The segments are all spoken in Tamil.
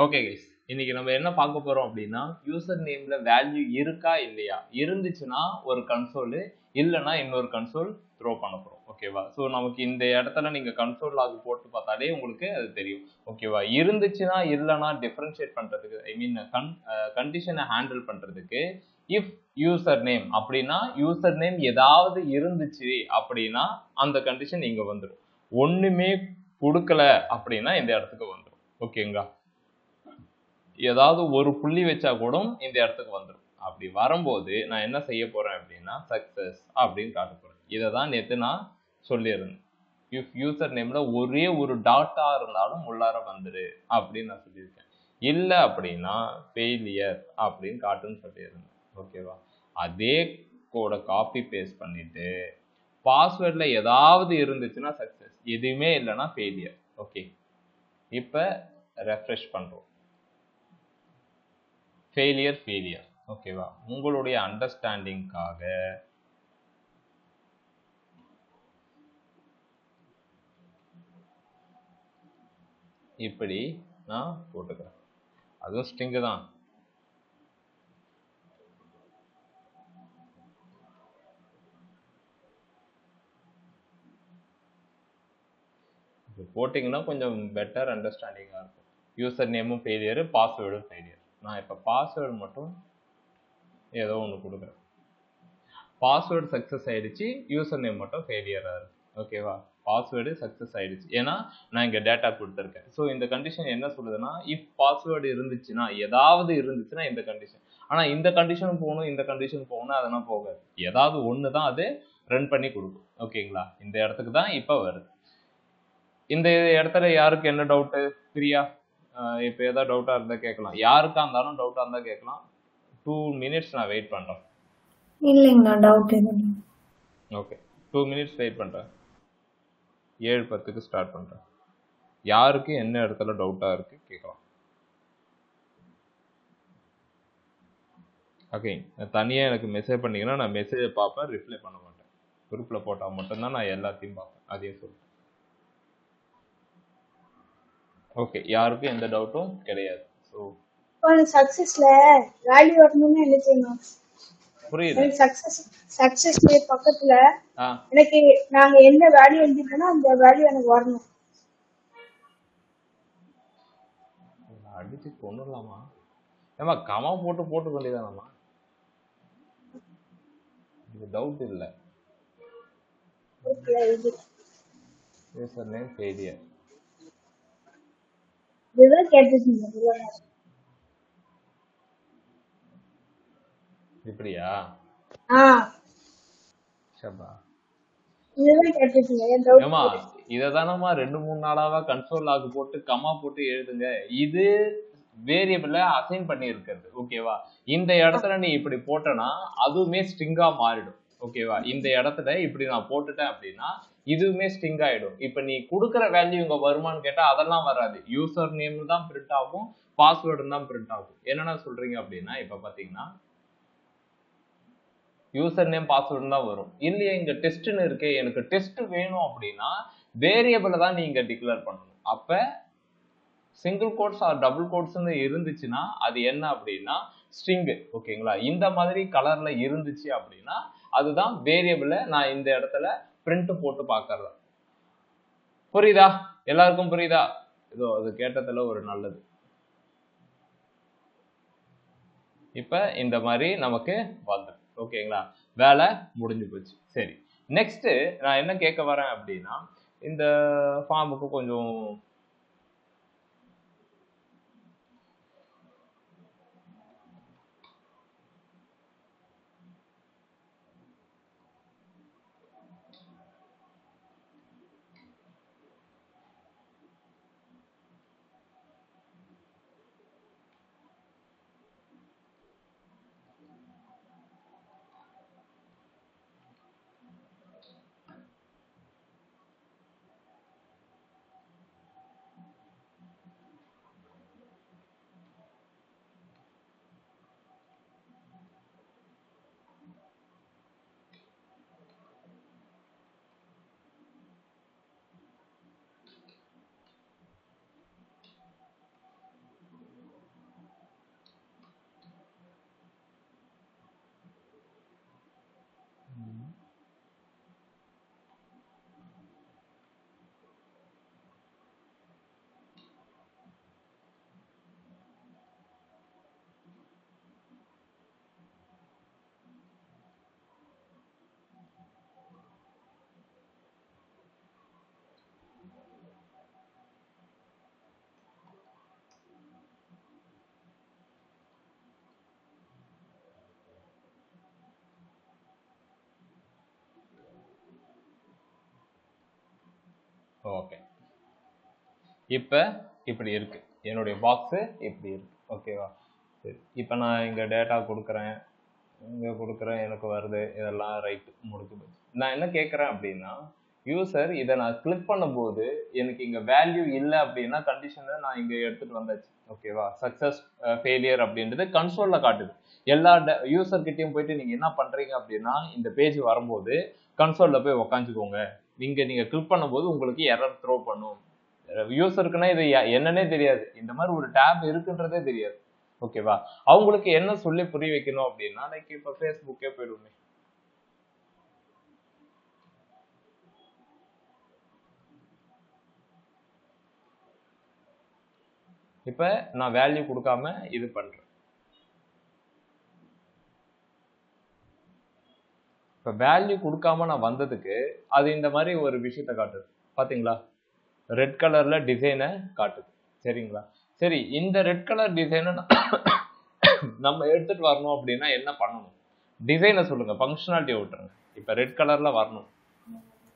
ஓகே கைஸ், இன்னைக்கு நம்ம என்ன பார்க்க போறோம் அப்படின்னா, யூசர் நேம்ல வேல்யூ இருக்கா இல்லையா, இருந்துச்சுன்னா ஒரு கன்சோல், இல்லைன்னா இன்னொரு கன்சோல் த்ரோ பண்ண போறோம். ஓகேவா? ஸோ நமக்கு இந்த இடத்துல நீங்க கன்சோல் லாக் போட்டு பார்த்தாலே உங்களுக்கு அது தெரியும். ஓகேவா? இருந்துச்சுன்னா இல்லைன்னா டிஃபரன்ஷியேட் பண்றதுக்கு, ஐ மீன் கண்டிஷனை ஹேண்டில் பண்றதுக்கு இஃப் யூசர் நேம் அப்படின்னா, யூசர் நேம் ஏதாவது இருந்துச்சு அப்படின்னா அந்த கண்டிஷன் இங்க வந்துடும். ஒண்ணுமே கொடுக்கல அப்படின்னா இந்த இடத்துக்கு வந்துடும். ஓகேங்களா? ஏதாவது ஒரு புள்ளி வச்சா கூட இந்த இடத்துக்கு வந்துடும். அப்படி வரும்போது நான் என்ன செய்ய போறேன் அப்படின்னா, சக்சஸ் அப்படின்னு காட்ட போறேன். இதை தான் நேற்று நான் சொல்லியிருந்தேன். இஃப் யூசர் நேம்ல ஒரே ஒரு டாட்டா இருந்தாலும் உள்ளார வந்துரு அப்படின்னு நான் சொல்லியிருக்கேன். இல்லை அப்படின்னா ஃபெயிலியர் அப்படின்னு காட்டுன்னு சொல்லியிருந்தேன். ஓகேவா? அதே கோட காப்பி பேஸ்ட் பண்ணிட்டு பாஸ்வேர்டில் ஏதாவது இருந்துச்சுன்னா சக்சஸ், எதுவுமே இல்லைன்னா ஃபெயிலியர். ஓகே, இப்போ ரெஃப்ரெஷ் பண்ணுறோம். ஃபெயிலியர். ஓகேவா? உங்களுடைய அண்டர்ஸ்டாண்டிங்காக இப்படி நான் போட்டுக்கிறேன். அதுவும் ஸ்ட்ரிங் தான். போட்டிங்கன்னா கொஞ்சம் பெட்டர் அண்டர்ஸ்டாண்டிங்காக இருக்கும். யூசர் நேமும் ஃபெயிலியர், பாஸ்வேர்டும் ஃபெயிலியர். நான் இப்போ பாஸ்வேர்டு மட்டும் ஏதோ ஒன்று கொடுக்குறேன். பாஸ்வேர்டு சக்ஸஸ் ஆயிடுச்சு, யூசர் நேம் மட்டும் ஃபெயிலியராக இருக்கு. ஓகேவா? பாஸ்வேர்டு சக்ஸஸ் ஆயிடுச்சு, ஏன்னா நான் இங்கே டேட்டா கொடுத்துருக்கேன். ஸோ இந்த கண்டிஷன் என்ன சொல்லுதுன்னா, இஃப் பாஸ்வேர்டு இருந்துச்சுன்னா, ஏதாவது இருந்துச்சுன்னா இந்த கண்டிஷன். ஆனால் இந்த கண்டிஷன் போகணும், இந்த கண்டிஷன் போகணும், அதெல்லாம் போகாது. ஏதாவது ஒன்று தான் அது ரன் பண்ணி கொடுக்கும். ஓகேங்களா? இந்த இடத்துக்கு தான் இப்போ வருது. இந்த இடத்துல யாருக்கு என்ன டவுட்டு? பிரியா, இப்போ ஏதாவது டவுட்டாக இருந்தால் கேட்கலாம். யாருக்கா இருந்தாலும் டவுட்டாக இருந்தால் கேட்கலாம். 2 minutes நான் வெயிட் பண்ணுறேன். இல்லைங்கண்ணா, டவுட் எதுவும். ஓகே, 2 minutes வெயிட் பண்ணுறேன். 7:10க்கு ஸ்டார்ட் பண்ணுறேன். யாருக்கு என்ன இடத்துல டவுட்டாக இருக்குது கேட்கலாம். ஓகே, தனியாக எனக்கு மெசேஜ் பண்ணிங்கன்னா நான் மெசேஜை பார்ப்பேன், ரிப்ளை பண்ண மாட்டேன். குரூப்பில் போட்டால் மட்டும்தான் நான் எல்லாத்தையும் பார்ப்பேன். அதையும் சொல்லுவேன். ஓகே, யாருக்கும் எந்த டவுட்டும் கிடையாது. ஸோ சக்சஸ்ல வேல்யூ வரணும்னா என்ன செய்யணும்? புரியுது. சக்சஸ் பக்கத்துல எனக்கு நாங்க என்ன வேல்யூ எழுதிட்டோம்னா அந்த வேல்யூ எனக்கு வரணும். அடிச்சு கொண்டுடலாமா? ஏமா கமா போட்டு வேண்டியதானம்மா? இது டவுட் இல்லை. User name failure. இதுதான் கேட்டுட்டீங்க. இப்படியா? சபா, இதுதான் கேட்டுட்டீங்க. ஏமா இததானமா 2-3 நாளாவா கன்சோல் லாக் போட்டு கமா போட்டு எழுதுங்க. இது வேரியபிள அசைன் பண்ணி இருக்கிறது. ஓகேவா? இந்த இடத்துல நீ இப்படி போட்டனா அதுவுமே ஸ்ட்ரிங்கா மாறிடும். ஓகேவா? இந்த இடத்துல இப்படி நான் போட்டுட்டேன் அப்படின்னா இதுவுமே ஸ்ட்ரிங் ஆயிடும். இப்ப நீ கொடுக்குற வேல்யூ இங்க வருமானு கேட்டா அதெல்லாம் வராது. யூசர் நேம் தான் பிரிண்ட் ஆகும், பாஸ்வேர்டு தான் பிரிண்ட் ஆகும். என்னென்ன சொல்றீங்க அப்படின்னா, இப்ப பாத்தீங்கன்னா யூசர் நேம் பாஸ்வேர்டு தான் வரும். இல்லையா, இங்க டெஸ்ட்னு இருக்கே, எனக்கு டெஸ்ட் வேணும் அப்படின்னா வேரியபிளை தான் நீங்க டிக்ளேர் பண்ணணும். அப்ப சிங்கிள் கோட்ஸ் ஆர் டபுள் கோட்ஸ்னு இருந்துச்சுன்னா அது என்ன அப்படின்னா ஸ்ட்ரிங். ஓகேங்களா? இந்த மாதிரி கலர்ல இருந்துச்சு அப்படின்னா அதுதான் வேரியபிளை நான் இந்த இடத்துல பிரிண்ட் போட்டு பார்க்கறதா. புரியுதா? எல்லாருக்கும் புரியுதா? இதோ அது கேட்டதுல ஒரு நல்லது. இப்ப இந்த மாதிரி நமக்கு வந்து ஓகேங்களா, வேலை முடிஞ்சு போச்சு. சரி, நெக்ஸ்ட் நான் என்ன கேட்க வரேன் அப்படின்னா, இந்த ஃபார்முக்கு கொஞ்சம் ஓகே, இப்போ இப்படி இருக்கு என்னுடைய பாக்ஸு, இப்படி இருக்கு. ஓகேவா? சரி, இப்போ நான் இங்கே டேட்டா கொடுக்குறேன், இங்கே கொடுக்குறேன், எனக்கு வருது, இதெல்லாம் ரைட்டு முடிஞ்சு போச்சு. நான் என்ன கேட்குறேன் அப்படின்னா, யூசர் இதை நான் கிளிக் பண்ணும்போது எனக்கு இங்கே வேல்யூ இல்லை அப்படின்னா கண்டிஷனை நான் இங்கே எடுத்துகிட்டு வந்தாச்சு. ஓகேவா? சக்ஸஸ் ஃபெயிலியர் அப்படின்றது கன்சோலில் காட்டுது. எல்லா யூசர்கிட்டையும் போயிட்டு நீங்கள் என்ன பண்ணுறீங்க அப்படின்னா, இந்த பேஜ் வரும்போது கன்சோலில் போய் உக்காந்துக்கோங்க. இங்கே நீங்கள் கிளிக் பண்ணும்போது உங்களுக்கு எரர் த்ரோ பண்ணும். யூசருக்குன்னா இது என்னன்னே தெரியாது, இந்த மாதிரி ஒரு டேப் இருக்குன்றதே தெரியாது. ஓகேவா? அவங்களுக்கு என்ன சொல்லி புரிய வைக்கணும் அப்படின்னா, லைக் இப்போ ஃபேஸ்புக்கே போயிடுமே. இப்ப நான் வேல்யூ கொடுக்காம இது பண்றேன். இப்ப வேல்யூ கொடுக்காம நான் வந்ததுக்கு அது இந்த மாதிரி ஒரு விஷயத்த காட்டுது. பாத்தீங்களா? ரெட் கலர்ல டிசைனை காட்டுது. சரிங்களா? சரி, இந்த ரெட் கலர் டிசைனை நம்ம எடுத்துட்டு வரணும் அப்படின்னா என்ன பண்ணணும்? டிசைனை சொல்லுங்க, ஃபங்க்ஷனாலிட்டியை விட்டுருங்க. இப்ப ரெட் கலர்ல வரணும்.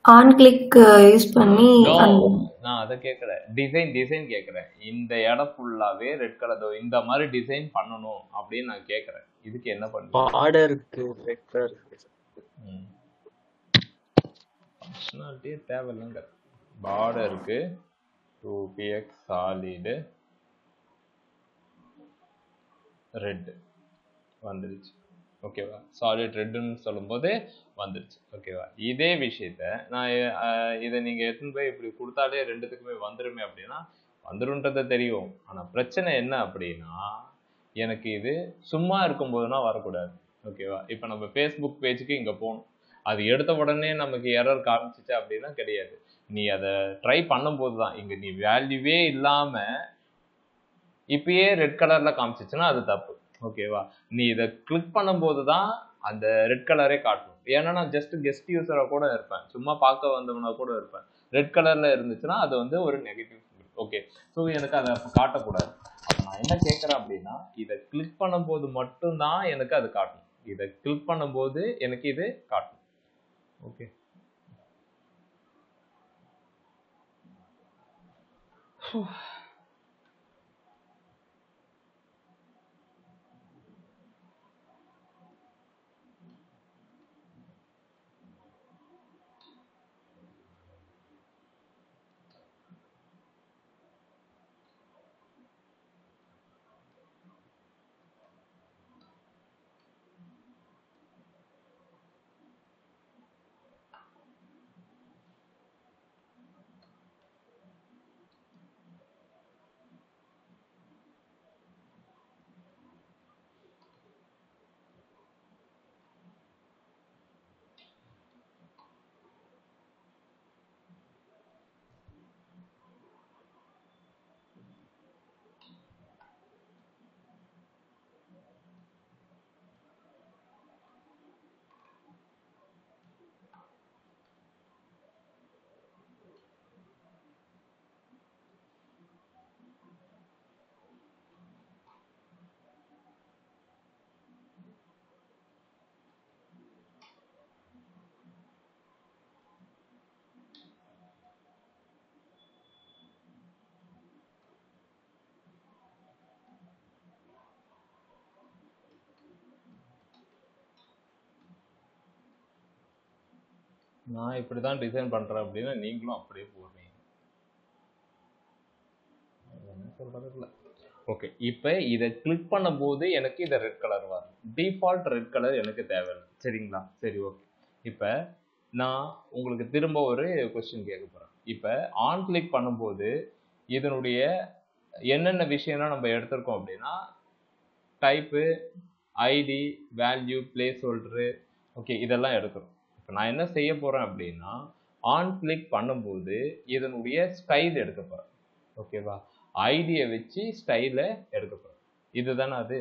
ஆன் கிளிக் யூஸ் பண்ணி நான் அதை கேட்கல, டிசைன் கேட்கறேன். இந்த இடம் ஃபுல்லாவே ரெட் கலர் இந்த மாதிரி டிசைன் பண்ணணும் அப்படின்னு நான் கேட்கறேன். இதுக்கு என்ன பண்ணுங்க? பார்டருக்கு ரெட் கலர் ஃபங்க்ஷனாலிட்டியே தேவையில்லைங்க. பார்டருக்கு 2px சாலிடு ரெட் வந்துருச்சு. ஓகேவா? சாலிட் ரெட்னு சொல்லும்போது வந்துருச்சு. ஓகேவா? இதே விஷயத்த நான் இதை நீங்கள் எடுத்துன்னு போய் இப்படி கொடுத்தாலே ரெண்டுத்துக்குமே வந்துருமே அப்படின்னா வந்துருன்றதை தெரியும். ஆனால் பிரச்சனை என்ன அப்படின்னா, எனக்கு இது சும்மா இருக்கும்போதுனா வரக்கூடாது. ஓகேவா? இப்போ நம்ம ஃபேஸ்புக் பேஜுக்கு இங்கே போகணும், அது எடுத்த உடனே நமக்கு எரர் காமிச்சிச்சு அப்படின்னா கிடையாது. நீ அதை ட்ரை பண்ணும்போது தான். இங்கே நீ வேல்யூவே இல்லாமல் இப்பயே ரெட் கலரில் காமிச்சிச்சுன்னா அது தப்பு. ஓகேவா? நீ இதை கிளிக் பண்ணும்போது தான் அந்த ரெட் கலரே காட்டணும். ஏன்னா நான் ஜஸ்ட் கெஸ்ட் யூஸராக கூட இருப்பேன், சும்மா பார்க்க வந்தவனா கூட இருப்பேன். ரெட் கலரில் இருந்துச்சுன்னா அது வந்து ஒரு நெகட்டிவ். ஓகே, ஸோ எனக்கு அதை காட்டக்கூடாது. அப்போ நான் என்ன கேட்குறேன் அப்படின்னா, இதை கிளிக் பண்ணும்போது மட்டும்தான் எனக்கு அது காட்டணும். இதை கிளிக் பண்ணும்போது எனக்கு இது காட்டணும். ஓகே, நான் இப்படி தான் டிசைன் பண்ணுறேன் அப்படின்னா நீங்களும் அப்படியே போடுறீங்க. என்ன சொல்கிறது இல்லை. ஓகே, இப்போ இதை கிளிக் பண்ணும்போது எனக்கு இதை ரெட் கலர் வரும். டிஃபால்ட் ரெட் கலர் எனக்கு தேவையில்லை. சரிங்களா? சரி, ஓகே. இப்போ நான் உங்களுக்கு திரும்ப ஒரு கொஸ்டின் கேட்க போகிறேன். இப்போ ஆன் கிளிக் பண்ணும்போது இதனுடைய என்னென்ன விஷயம்லாம் நம்ம எடுத்திருக்கோம் அப்படின்னா, type, ID, value, place holder, okay, இதெல்லாம் எடுக்கிறோம். இப்போ நான் என்ன செய்ய போகிறேன் அப்படின்னா, ஆன் கிளிக் பண்ணும்போது இதனுடைய ஸ்டைல் எடுக்க போகிறேன். ஓகேவா? ஐடியை வச்சு ஸ்டைலை எடுக்க போகிறேன். இதுதானே அது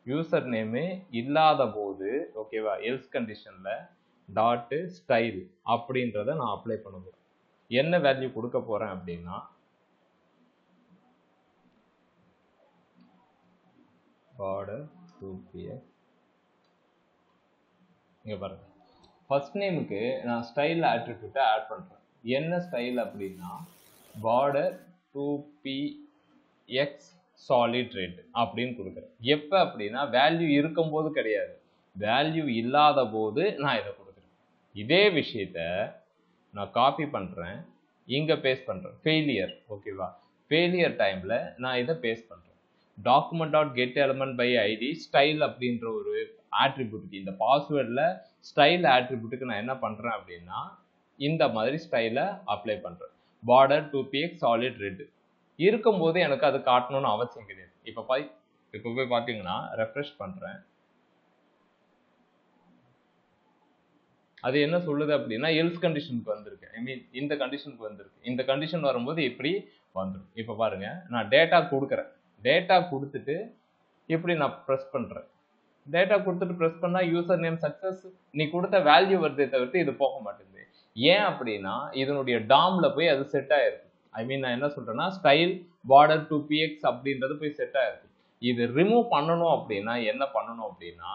யூசர் நேமு இல்லாத போது. ஓகேவா? எல்ஸ் கண்டிஷனில் டாட்டு ஸ்டைல் அப்படின்றத நான் அப்ளை பண்ண போகிறேன். என்ன வேல்யூ கொடுக்க போகிறேன் அப்படின்னா, பார்டர் 2px. இங்கே பாருங்க, ஃபர்ஸ்ட் நேமுக்கு நான் ஸ்டைல் ஆட்ரிபியூட்டை ஆட் பண்ணுறேன். என்ன ஸ்டைல் அப்படின்னா border 2px solid red அப்படின்னு கொடுக்குறேன். எப்போ அப்படின்னா வேல்யூ இருக்கும்போது கிடையாது, வேல்யூ இல்லாத போது நான் இதை கொடுக்குறேன். இதே விஷயத்த நான் காப்பி பண்ணுறேன், இங்கே பேஸ்ட் பண்ணுறேன். ஃபெயிலியர், ஓகேவா? ஃபெயிலியர் டைமில் நான் இதை பேஸ்ட் பண்ணுறேன். document.getElementById ஸ்டைல் அப்படின்ற ஒரு ஆட்ரிபியூட்டுக்கு, இந்த பாஸ்வேர்டில் ஸ்டைல் ஆட்ரிபியூட்டுக்கு நான் என்ன பண்ணுறேன் அப்படின்னா இந்த மாதிரி ஸ்டைலை அப்ளை பண்ணுறேன். border 2px solid red இருக்கும்போது எனக்கு அது காட்டணும்னு அவசியம் கிடையாது. இப்போ போய் பார்த்தீங்கன்னா ரெஃப்ரெஷ் பண்ணுறேன், அது என்ன சொல்லுது அப்படின்னா எல்ஸ் கண்டிஷனுக்கு வந்திருக்கு. ஐ மீன் இந்த கண்டிஷனுக்கு வந்திருக்கு. இந்த கண்டிஷன் வரும்போது இப்படி வந்துடும். இப்போ பாருங்க, நான் டேட்டா கொடுக்குறேன், டேட்டா கொடுத்துட்டு இப்படி நான் ப்ரெஸ் பண்ணுறேன். டேட்டா கொடுத்துட்டு ப்ரெஸ் பண்ணால் யூசர் நேம் சக்ஸஸ் நீ கொடுத்த வேல்யூ வருதே தவிர்த்து இது போக மாட்டேங்குது. ஏன் அப்படின்னா இதனுடைய டாம்ல போய் அது செட் ஆயிருக்கு. ஐ மீன் நான் என்ன சொல்றேன்னா ஸ்டைல் border 2px அப்படின்றது போய் செட் ஆயிருக்கு. இது ரிமூவ் பண்ணணும் அப்படின்னா என்ன பண்ணணும் அப்படின்னா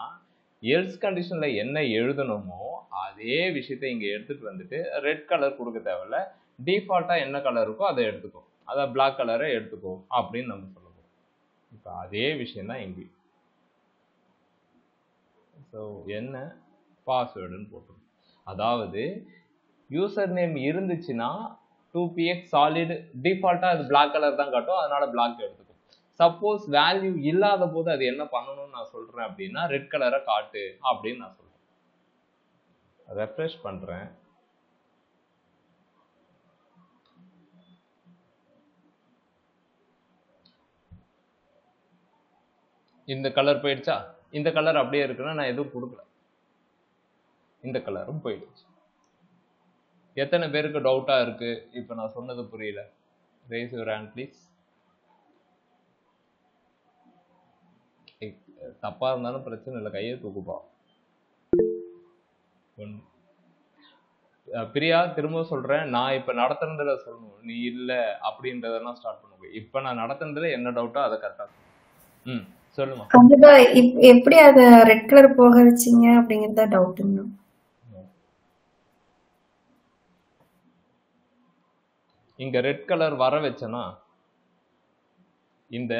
எல்ஸ் கண்டிஷன்ல என்ன எழுதணுமோ அதே விஷயத்த இங்க எடுத்துட்டு வந்துட்டு ரெட் கலர் கொடுக்க தேவையில்ல, டிஃபால்ட்டா என்ன கலர் இருக்கோ அதை எடுத்துக்கோ, அதை பிளாக் கலரை எடுத்துக்கோ அப்படின்னு நம்ம சொல்ல போறோம். இப்போ அதே விஷயம் தான் இங்கே. ஸோ என்ன பாஸ்வேர்டுன்னு போட்டுரும். அதாவது யூசர் நேம் இருந்துச்சுன்னா 2px சாலிட் டிஃபால்ட்டா அது பிளாக் கலர் தான் காட்டும், அதனால பிளாக் எடுத்துக்கும். சப்போஸ் வேல்யூ இல்லாத போது அது என்ன பண்ணணும்னு நான் சொல்றேன் அப்படின்னா ரெட் கலரை காட்டு அப்படின்னு நான் சொல்றேன். ரெஃப்ரெஷ் பண்றேன், இந்த கலர் போயிடுச்சா? இந்த கலர் அப்படியே இருக்குன்னா நான் எதுவும் கொடுக்கல, இந்த கலரும் போயிடுச்சு. எத்தனை பேருக்கு டவுட்டா இருக்கு இப்போ நான் சொன்னது புரியல? raise your hand please. தப்பா இருந்தாலும் பிரச்சனை இல்லை, கையை தூக்குப்பா. பிரியா திரும்ப சொல்றேன், நான் இப்ப நடத்துறதுல சொல்லணும், நீ இல்ல அப்படின்றதெல்லாம் ஸ்டார்ட் பண்ணுங்க. இப்ப நான் நடத்துறதுல என்ன டவுட்டோ அதை கரெக்டா சொல்லுமா. அதுதான் எப்படி அத ரெட் கலர் போக வச்சீங்க அப்படிங்கறத டவுட்டுங்க. இங்க ரெட் கலர் வர வச்சனா, இந்த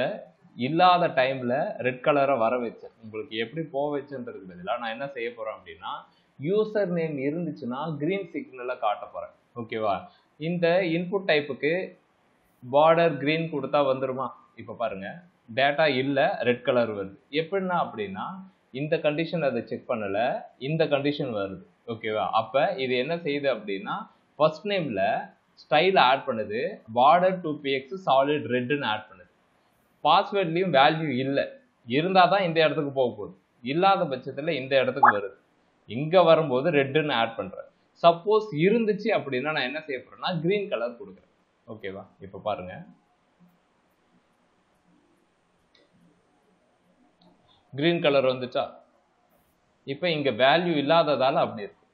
இல்லாத டைம்ல ரெட் கலரை வர வச்சேன். உங்களுக்கு எப்படி போக வச்சுன்றதுக்கு பதிலா நான் என்ன செய்ய போறேன் அப்படின்னா யூசர் நேம் இருந்துச்சுன்னா கிரீன் சிக்னல்ல காட்ட போறேன். ஓகேவா? இந்த இன்புட் டைப்புக்கு பார்டர் கிரீன் கொடுத்தா வந்துருமா? இப்ப பாருங்க, டேட்டா இல்ல, ரெட் கலர் வருது. எப்படின்னா அப்படின்னா இந்த கண்டிஷன் அதை செக் பண்ணல, இந்த கண்டிஷன் வருது. ஓகேவா? அப்ப இது என்ன செய்யுது அப்படின்னா ஃபர்ஸ்ட் நேம்ல ஸ்டைல் ஆட் பண்ணுது, border 2px solid redன்னு ஆட் பண்ணுது. பாஸ்வேர்ட்லயும் வேல்யூ இல்லை, இருந்தாதான் இந்த இடத்துக்கு போக போகுது, இல்லாத பட்சத்துல இந்த இடத்துக்கு வருது. இங்க வரும்போது ரெட்னு ஆட் பண்றேன். சப்போஸ் இருந்துச்சு அப்படின்னா நான் என்ன செய்ய போறேன்னா கிரீன் கலர் கொடுக்குறேன். ஓகேவா? இப்ப பாருங்க, கிரீன் கலர் வந்துச்சா? இப்ப இங்க வேல்யூ இல்லாததால அப்படி இருக்கு.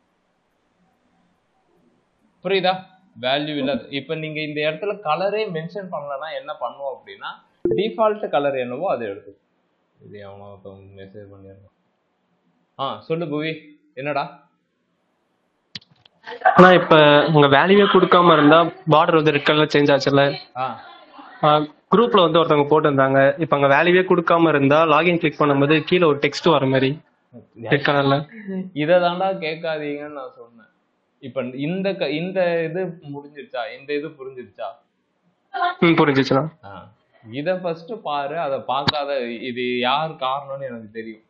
புரியுதா? வேல்யூ இல்லாத. இப்ப நீங்க இந்த இடத்துல கலரே மென்ஷன் பண்ணலன்னா என்ன பண்ணுவோம் அப்படின்னா டிஃபால்ட் கலர் என்னவோ அதை எடுத்து. இது எவனோ மெசேஜ் பண்ணிருக்கோம். சொல்லு புவி, என்னடா? ஆனா இப்ப உங்க வேல்யூவே கொடுக்காம இருந்தா பார்டர் வந்து ரெட் கலர்ல சேஞ்ச் ஆச்சுல்ல? குரூப்ல வந்து ஒருத்தவங்க போட்டிருந்தாங்க, இப்ப அங்க வேல்யூவே கொடுக்காம இருந்தா லாகின் கிளிக் பண்ணும்போது கீழே ஒரு டெக்ஸ்ட் வர மாதிரி ரெட் கலர்ல. இதை தாண்டா கேட்காதீங்கன்னு நான் சொன்னேன். இப்ப இந்த இது முடிஞ்சிருச்சா? இந்த இது புரிஞ்சிருச்சா? புரிஞ்சிச்சுனா இத ஃபர்ஸ்ட் பாரு, அதை பார்க்காத இது யார் காரணம்னு எனக்கு தெரியும்.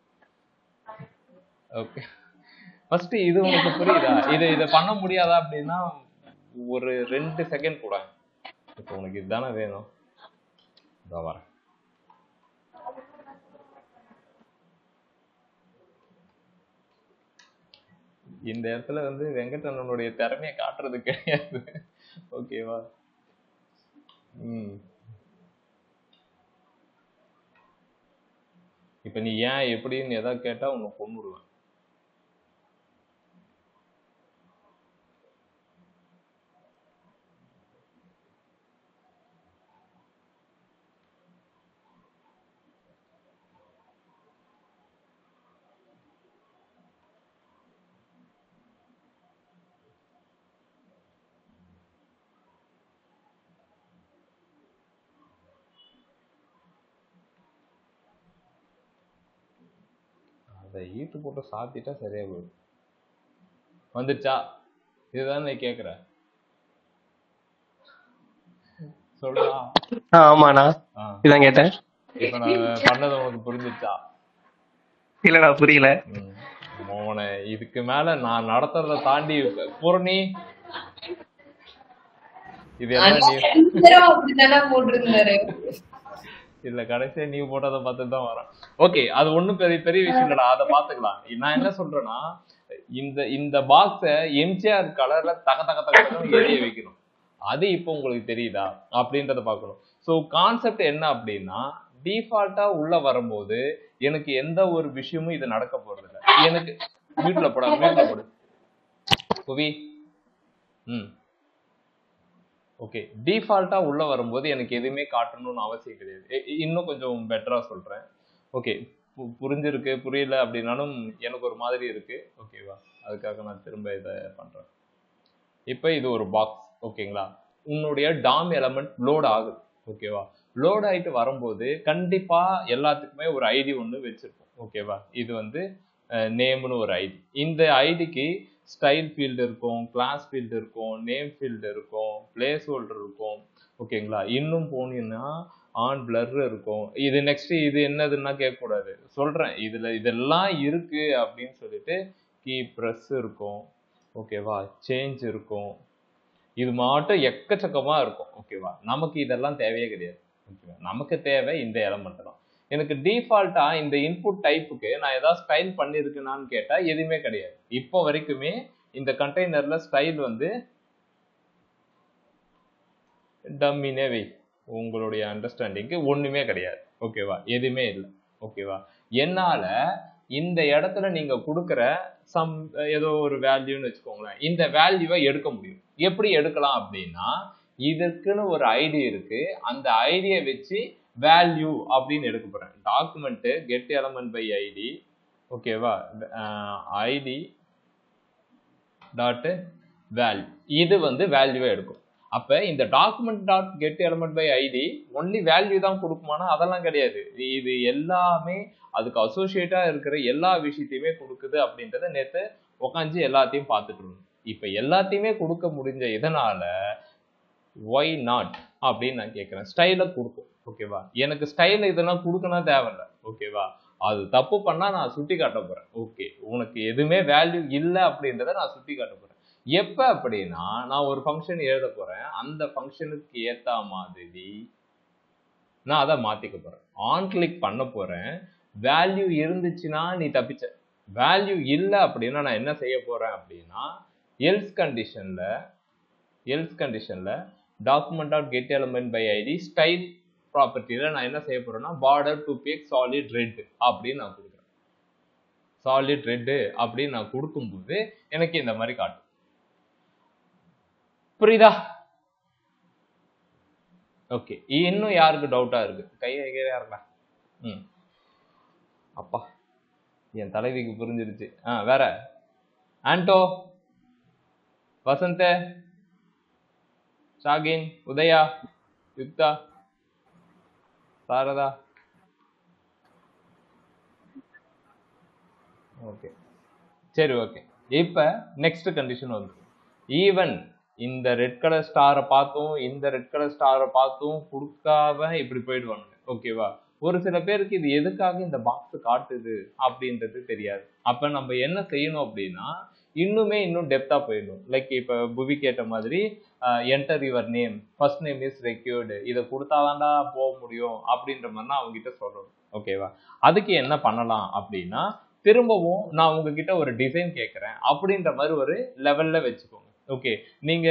ஓகே, ஃபர்ஸ்ட் இது உனக்கு புரியுதா? இதை பண்ண முடியாதா அப்படின்னா ஒரு 2 செகண்ட் கூட. இப்போ உனக்கு இதுதானே வேணும், இதோ வரேன். இந்த இடத்துல வந்து வெங்கடண்ணனுடைய திறமையை காட்டுறது கிடையாது. ஓகேவா? இப்ப நீ ஏன் எப்படின்னு எதாவது கேட்டா உன்னை கொன்னுடுவேன். இந்த ஈட்டு போட்டு சாத்திட்டா சரியா போயிடும். வந்துச்சா? இதுதான் நீ கேக்குற. சொல்றா. ஆமாண்ணா, இதான் கேட்டேன். இப்ப நான் பண்ணது உனக்கு புரிஞ்சிச்சா? இல்லடா புரியல. மோனே, இதுக்கு மேல நான் நடத்துறத தாண்டி பூரணி இது இல்ல, கடைசியா நீ போட்டதை பார்த்துட்டு தான் வரேன். ஓகே, அது ஒண்ணும் பெரிய பெரிய விஷயம் இல்லடா, அதை பாத்துக்கலாம். நான் என்ன சொல்றேன்னா, இந்த பாக்ஸ எம்ஜிஆர் கலர்ல தக தக தக எரிய வைக்கணும். அது இப்போ உங்களுக்கு தெரியுதா அப்படின்றத பார்க்கணும். ஸோ கான்செப்ட் என்ன அப்படின்னா, டிஃபால்ட்டா உள்ள வரும்போது எனக்கு எந்த ஒரு விஷயமும் இது நடக்க போறது இல்லை. எனக்கு மியூட்ல போடு புவி. ஓகே, டிஃபால்ட்டா உள்ள வரும்போது எனக்கு எதுவுமே காட்டணும்னு அவசியம் கிடையாது. இன்னும் கொஞ்சம் பெட்டரா சொல்றேன். ஓகே, புரிஞ்சிருக்கு புரியல அப்படின்னாலும் எனக்கு ஒரு மாதிரி இருக்கு. ஓகேவா, அதுக்காக நான் திரும்ப இதை பண்றேன். இப்போ இது ஒரு பாக்ஸ். ஓகேங்களா, உன்னுடைய டாம் எலமெண்ட் லோட் ஆகுது. ஓகேவா, லோட் ஆயிட்டு வரும்போது கண்டிப்பா எல்லாத்துக்குமே ஒரு ஐடி ஒன்று வச்சிருப்போம். ஓகேவா, இது வந்து நேம்னு ஒரு ஐடி. இந்த ஐடிக்கு ஸ்டைல் ஃபீல்டு இருக்கும், கிளாஸ் ஃபீல்டு இருக்கும், நேம் ஃபீல்டு இருக்கும், பிளேஸ் ஹோல்டர் இருக்கும். ஓகேங்களா, இன்னும் போனீங்கன்னா ஆன் பிளர் இருக்கும். இது நெக்ஸ்ட் இது என்னதுன்னா கேட்கக்கூடாது, சொல்றேன். இதெல்லாம் இருக்கு அப்படின்னு சொல்லிட்டு கீ ப்ரெஸ் இருக்கும். ஓகேவா, சேஞ்ச் இருக்கும். இது மட்டும் எக்கச்சக்கமா இருக்கும். ஓகேவா, நமக்கு இதெல்லாம் தேவையே கிடையாது. ஓகேவா, நமக்கு தேவை இந்த எலமெண்ட் தான். எனக்கு டிஃபால்ட்டா இந்த இன்புட் டைப்புக்கு நான் ஏதாவது ஸ்டைல் பண்ணிருக்கேனான்னு கேட்டா எதுவுமே கிடையாது. இப்போ வரைக்குமே இந்த கண்டெய்னர்ல ஸ்டைல் வந்து டம்மினே வை, உங்களுடைய அண்டர்ஸ்டாண்டிங்க்கு ஒண்ணுமே கிடையாது. ஓகேவா, எதுவுமே இல்லை. ஓகேவா, என்னால இந்த இடத்துல நீங்க கொடுக்குற ஏதோ ஒரு வேல்யூன்னு வச்சுக்கோங்களேன், இந்த வேல்யூவை எடுக்க முடியும். எப்படி எடுக்கலாம் அப்படின்னா, இதற்குன்னு ஒரு ஐடி இருக்கு, அந்த ஐடியை வச்சு வேல்யூ அப்படின்னு எடுக்க போறேன். Document get element by ID. ஓகேவா, ஐடி டாட் வேல்யூ, இது வந்து வேல்யூவை எடுக்கும். அப்ப இந்த document dot get element by ID only value தான் கொடுக்குமானா அதெல்லாம் கிடையாது. இது எல்லாமே அதுக்கு அசோசியேட்டா இருக்கிற எல்லா விஷயத்தையுமே கொடுக்குது அப்படின்றத நேற்று உட்காந்து எல்லாத்தையும் பார்த்துட்டு இருந்தோம். இப்ப எல்லாத்தையுமே கொடுக்க முடிஞ்ச இதனால ஒய் நாட் அப்படின்னு நான் கேட்கிறேன். ஸ்டைல கொடுக்கும். ஓகேவா, எனக்கு ஸ்டைல இதெல்லாம் கொடுக்கணும் தேவையில்ல. ஓகேவா, அது தப்பு பண்ணா நான் சுட்டி காட்ட போறேன். ஓகே, உனக்கு எதுவுமே வேல்யூ இல்லை அப்படின்றத நான் சுட்டி காட்ட போறேன். எப்ப அப்படின்னா, நான் ஒரு ஃபங்க்ஷன் எழுத போறேன், அந்த ஃபங்க்ஷனுக்கு ஏத்த மாதிரி நான் அதை மாத்திக்க போறேன். ஆன் கிளிக் பண்ண போறேன். வேல்யூ இருந்துச்சுன்னா நீ தப்பிச்ச. வேல்யூ இல்லை அப்படின்னா நான் என்ன செய்ய போறேன் அப்படின்னா, எல்ஸ் கண்டிஷன்ல document dot get element by id style ப்ராப்பர்ட்டியில நான் என்ன செய்ய போறேன்னா, border two pix solid red அப்படின்னு நான் கொடுக்குறேன். சாலிட் ரெட் அப்படின்னு நான் கொடுக்கும்போது எனக்கு இந்த மாதிரி காட்டும். புரியுதா? ஓகே, இன்னும் யாருக்கு டவுட்டா இருக்கு? கையை யாருடா? அப்பா, என் தலைவிக்கு புரிஞ்சிருச்சு. வேற ஆண்டோ, வசந்த, ஷாகின், உதயா, யுக்தா, சாரதா. ஓகே, சரி. ஓகே, இப்ப நெக்ஸ்ட் கண்டிஷன் வந்து ஈவன் இந்த ரெட் கலர் ஸ்டாரை பார்த்தும் இந்த ரெட் கலர் ஸ்டாரை பார்த்தும் கொடுக்காம இப்படி போயிடுவாங்க. ஓகேவா, ஒரு சில பேருக்கு இது எதுக்காக இந்த பாக்ஸ் காட்டுது அப்படின்றது தெரியாது. அப்ப நம்ம என்ன செய்யணும் அப்படின்னா, இன்னும் டெப்தா போயிடும். லைக் இப்ப புவி கேட்ட மாதிரி enter your name, first name is required, இதை கொடுத்தாதான்டா போக முடியும் அப்படின்ற மாதிரி நான் அவங்க கிட்ட சொல்லணும். ஓகேவா, அதுக்கு என்ன பண்ணலாம் அப்படின்னா, திரும்பவும் நான் உங்ககிட்ட ஒரு டிசைன் கேட்கறேன் அப்படின்ற மாதிரி ஒரு லெவல்ல வச்சுக்கோங்க. ஓகே, நீங்க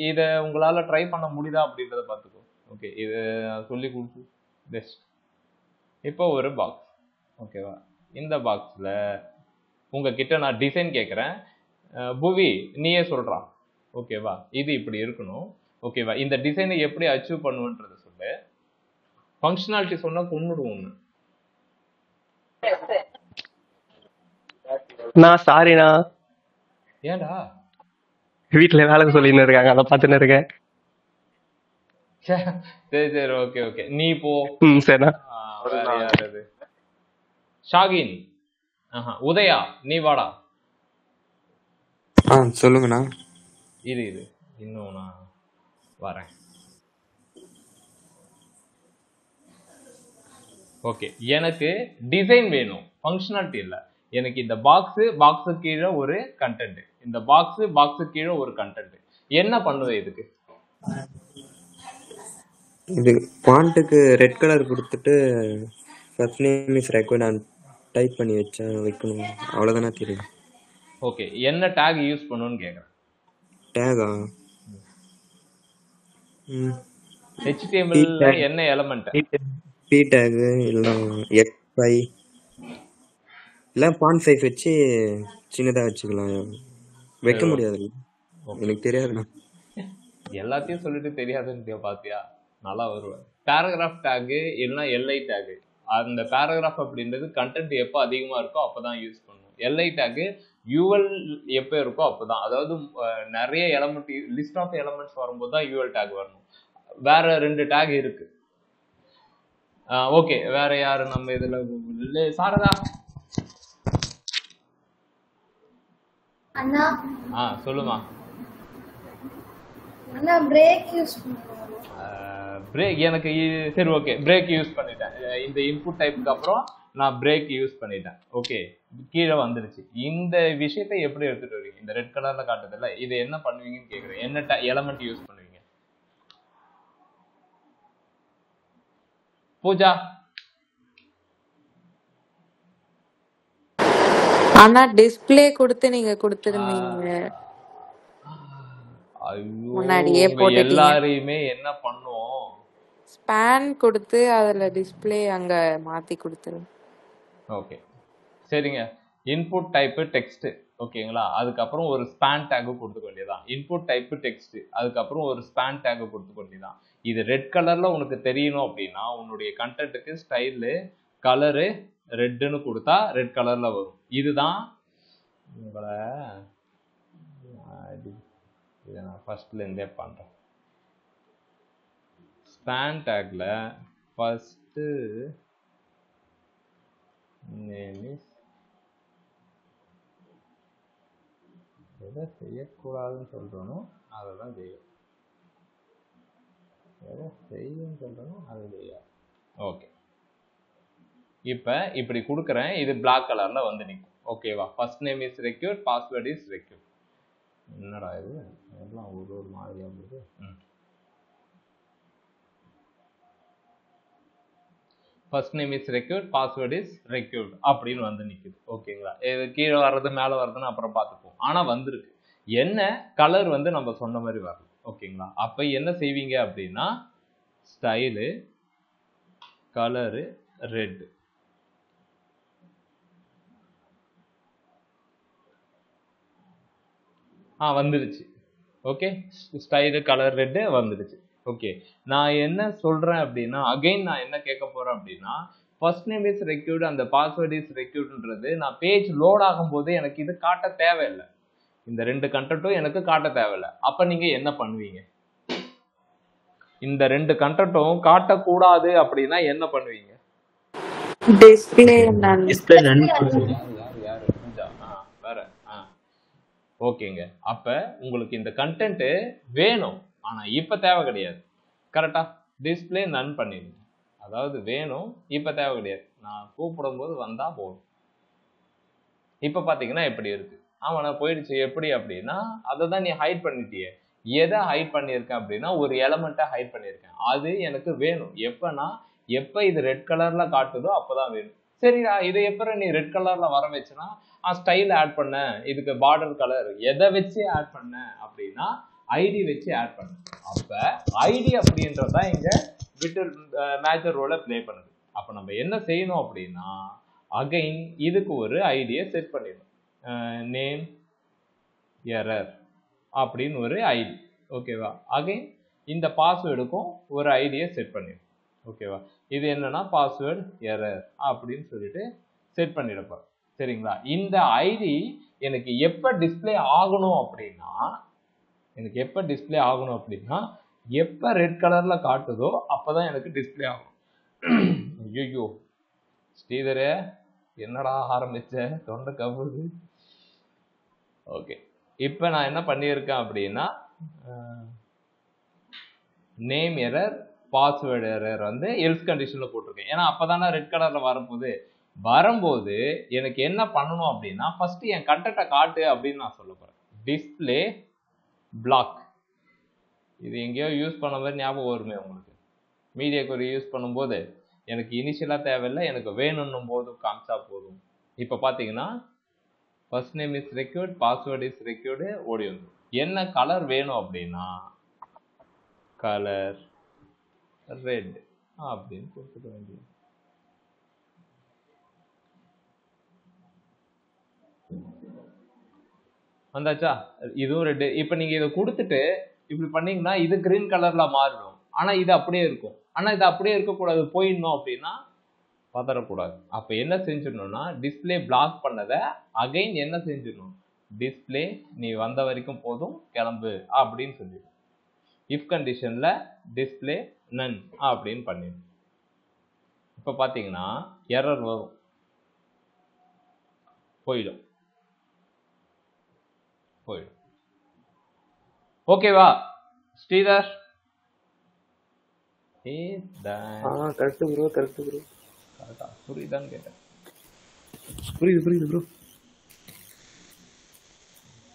இத உங்களால ட்ரை பண்ண முடியுதா அப்படின்றத பார்த்துக்கோ. ஓகே, இதை சொல்லி கொடுத்து பெஸ்ட். இப்போ ஒரு பாக்ஸ். ஓகேவா, இந்த பாக்ஸ்ல உங்ககிட்ட நான் டிசைன் கேட்கறேன். புவி நீயே சொல்றா. ஓகேவா, இது இப்படி இருக்கணும். ஓகேவா, இந்த டிசைனை எப்படி அச்சீவ் பண்ணுன்றத சொல்லு. ஃபங்க்ஷனாலிட்டி சொன்னா கொன்னுடுவோம். நான் சாரிண்ணா. ஏடா? வீட்டுல வேலை சொல்லின்னு இருக்காங்க, அதை பார்த்துன்னு இருக்கேன். சரி. ஓகே, நீ போ. சரிண்ணா. ஷாகின், உதயா நீ வாடா. சொல்லுங்கண்ணா. இரு இன்னும் நான் வரேன். ஓகே, எனக்கு டிசைன் வேணும், ஃபங்க்ஷனாலிட்டி இல்லை. எனக்கு இந்த பாக்ஸு கீழே ஒரு கண்டென்ட், இந்த பாக்ஸு கீழே ஒரு கண்டென்ட். என்ன பண்ணுவேன் இதுக்கு? இது ஃபாண்ட்டுக்கு ரெட் கலர் கொடுத்துட்டு first name is required type பண்ணி வைக்கணும், அவ்வளோதானே தெரியும். ஓகே, என்ன டேக் யூஸ் பண்ணணும்னு கேட்குறேன். டேகா? HTML என்ன எலிமெண்ட்? p டேக் இல்ல x5 இல்ல ஃபாண்ட் சைஸ் வச்சு சின்னதா வச்சுக்கலாம். வைக்க முடியாது, எனக்கு தெரியாதுண்ணா. எல்லாத்தையும் சொல்லிட்டு தெரியாதுன்னு பாத்தியா, நல்லா வருவேன். பேராகிராஃப் டேக் இல்லைன்னா எல்ஐ டேக். அந்த பேராகிராஃப் அப்படின்றது கண்டென்ட் எப்போ அதிகமா இருக்கோ அப்பதான் யூஸ் பண்ணணும். எல்ஐ டேக் யூஎல் எப்போ இருக்கோ அப்போதான், அதாவது நிறைய எலமெண்ட் லிஸ்ட் ஆஃப் எலமெண்ட்ஸ் வரும்போது தான் யூஎல் டேக் வரணும். வேற 2 டேக் இருக்கு. ஓகே, வேற யாரு நம்ம இதுல? சாரதா அண்ணா. சொல்லுமா. அண்ணா பிரேக் யூஸ் பிரேக் எனக்கு சரி, ஓகே, பிரேக் யூஸ் பண்ணிட்டேன். இந்த இன்புட் டைப்புக்கு அப்புறம் நான் பிரேக் யூஸ் பண்ணிட்டேன். ஓகே, கீழே வந்துருச்சு. இந்த விஷயத்தை எப்படி எடுத்துட்டு வருவீங்க? இந்த ரெட் கலர்ல காட்டுதில்ல, இது என்ன பண்ணுவீங்கன்னு கேக்குறேன். என்ன எலமெண்ட் யூஸ் பண்ணுவீங்க? பூஜா? ஆனா டிஸ்ப்ளே கொடுத்து நீங்க கொடுத்திருந்தீங்க. முன்னாடியே போட்டுட்டீங்க. எல்லாரையுமே என்ன பண்ணுவோம், ஸ்பான் கொடுத்து அதுல டிஸ்ப்ளே அங்க மாத்தி கொடுத்துரு. ஓகே சரிங்க. இன்புட் டைப் டெக்ஸ்ட், ஓகேங்களா. அதுக்கப்புறம் ஒரு ஸ்பான் டேக் கொடுத்துக்க வேண்டியதான். இன்புட் டைப் டெக்ஸ்ட், அதுக்கப்புறம் ஒரு ஸ்பான் டேக் கொடுத்துக்க வேண்டியதான். இது ரெட் கலர்ல உனக்கு தெரியணும் அப்படின்னா உன்னுடைய கண்டென்ட்டுக்கு ஸ்டைலு கலரு ரெட்டுன்னு கொடுத்தா ரெட் கலர்ல வரும். இதுதான் உங்களை இதை நான் ஃபர்ஸ்ட்ல இருந்தே பண்றேன். ஸ்பான் டேக்ல ஃபர்ஸ்ட் நேம் இஸ், எதை செய்யக்கூடாதுன்னு சொல்றனோ அதை தான் செய்யும், எதை செய்யும் சொல்றனோ அதை செய்யும். ஓகே, இப்போ இப்படி கொடுக்குறேன். இது பிளாக் கலர்ல வந்து நிற்கும். ஓகேவா? First name is required, password is required. என்னடா இது எல்லாம் ஒரு மாதிரியா போகுது. First name is required, password is required அப்படின்னு வந்து நிற்குது. ஓகேங்களா? இது கீழே வர்றது மேலே வருதுன்னு அப்புறம் பார்த்துப்போம். ஆனால் வந்திருக்கு. என்ன கலர் வந்து நம்ம சொன்ன மாதிரி வரல. ஓகேங்களா? அப்போ என்ன செய்வீங்க அப்படின்னா ஸ்டைலு கலரு ரெட், வந்துருச்சு. ஓகே, ஸ்டைலு கலர் ரெட்டு வந்துருச்சு. ஓகே, நான் என்ன சொல்றேன் அப்படின்னா அகைன் நான் என்ன கேட்க போறேன் அப்படின்னா ஃபர்ஸ்ட் நேம் இஸ் ரெக்யூர்டு, அந்த பாஸ்வேர்ட் இஸ் ரெக்யூர்டுன்றது நான் பேஜ் லோட் ஆகும்போது எனக்கு இது காட்ட தேவையில்லை. இந்த 2 கண்டென்ட்டும் எனக்கு காட்ட தேவையில்லை. அப்ப நீங்க என்ன பண்ணுவீங்க? இந்த 2 கண்டென்ட்டும் காட்டக்கூடாது அப்படின்னா என்ன பண்ணுவீங்க? டிஸ்ப்ளே நன். வேற ஓகேங்க. அப்ப உங்களுக்கு இந்த கண்டென்ட் வேணும், ஆனா இப்ப தேவை கிடையாது. கரெக்டா? டிஸ்பிளே நன் பண்ணிடுங்க. அதாவது வேணும், இப்ப தேவை கிடையாது. நான் கூப்பிடும் போது வந்தா போதும். இப்ப பாத்தீங்கன்னா எப்படி இருக்கு? ஆமாண்ணா போயிடுச்சு. எப்படி அப்படின்னா அதை தான் நீ ஹைட் பண்ணிட்டியே. எதை ஹைட் பண்ணியிருக்கேன் அப்படின்னா ஒரு எலமெண்ட்டை ஹைட் பண்ணியிருக்கேன். அது எனக்கு வேணும் எப்பன்னா எப்ப இது ரெட் கலர்ல காட்டுதோ அப்பதான் வேணும். சரிடா, இதை எப்ப நீ ரெட் கலர்ல வர வச்சுனா ஸ்டைல் ஆட் பண்ண, இதுக்கு பார்டர் கலர் எதை வச்சு ஆட் பண்ண அப்படின்னா ஐடி வச்சு ஆட் பண்ண. அப்ப ஐடி அப்படின்றதான் இங்க விட்டு மேஜர் ரோலை பிளே பண்ணுது. அப்ப நம்ம என்ன செய்யணும் அப்படின்னா அகைன் இதுக்கு ஒரு ஐடியை செட் பண்ணிடணும். நேம் எரர் அப்படின்னு ஒரு ஐடி. ஓகேவா? அகைன் இந்த பாஸ்வேர்டுக்கும் ஒரு ஐடியை செட் பண்ணிடும். ஓகேவா? இது என்னன்னா பாஸ்வேர்டு எரர் அப்படின்னு சொல்லிட்டு செட் பண்ணிடப்போ. சரிங்களா? இந்த ஐடி எனக்கு எப்ப டிஸ்பிளே ஆகணும் அப்படின்னா எப்ப ரெட் கலர்ல காட்டுதோ அப்பதான் எனக்கு டிஸ்பிளே ஆகும். ஐயோ ஸ்ரீதரே என்னடா ஆரம்பிச்ச தொண்டை கவுது. ஓகே, இப்போ நான் என்ன பண்ணியிருக்கேன் அப்படின்னா நேம் எரர் பாஸ்வேர்டு எரர் வந்து எல்ஸ் கண்டிஷனில் போட்டிருக்கேன். ஏன்னா அப்போ தானே ரெட் கலரில் வரும்போது எனக்கு என்ன பண்ணணும் அப்படின்னா ஃபஸ்ட்டு என் கண்டென்ட்டை காட்டு அப்படின்னு நான் சொல்ல போகிறேன். டிஸ்பிளே பிளாக், இது எங்கேயோ யூஸ் பண்ண மாதிரி ஞாபகம் வருமே உங்களுக்கு. மீடியா கொரி யூஸ் பண்ணும்போது எனக்கு இனிஷியலாக தேவையில்லை, எனக்கு வேணும்னும் போது காமிச்சா போதும். இப்போ பார்த்தீங்கன்னா first name is required, password is required, ஓடி வந்துடும். என்ன கலர் வேணும் அப்படின்னா கலர் ரெட் அப்படின்னு கொடுத்துக்க வேண்டியது. வந்தாச்சா? இதுவும் ரெட். இப்போ நீங்க இதை கொடுத்துட்டு இப்படி பண்ணீங்கன்னா இது கிரீன் கலர்ல மாறிடும். ஆனா இது அப்படியே இருக்கும். ஆனா இது அப்படியே இருக்கக்கூடாது, போயிடணும் அப்படின்னா பதறக்கூடாது. அப்ப என்ன செஞ்சிடணும்னா டிஸ்பிளே பிளாக் பண்ணதை அகைன் என்ன செஞ்சிடணும், டிஸ்பிளே நீ வந்த வரைக்கும் போதும் கிளம்பு அப்படின்னு சொல்லிடும். இஃப் கண்டிஷன்ல டிஸ்பிளே நன் அப்படின்னு பண்ணிடும். இப்ப பாத்தீங்கன்னா எரர் வரும், போயிடும். ஓகேவா ஸ்ரீதர்? Correct bro. புரியுதான்னு கேட்டேன். புரியுது ப்ரோ.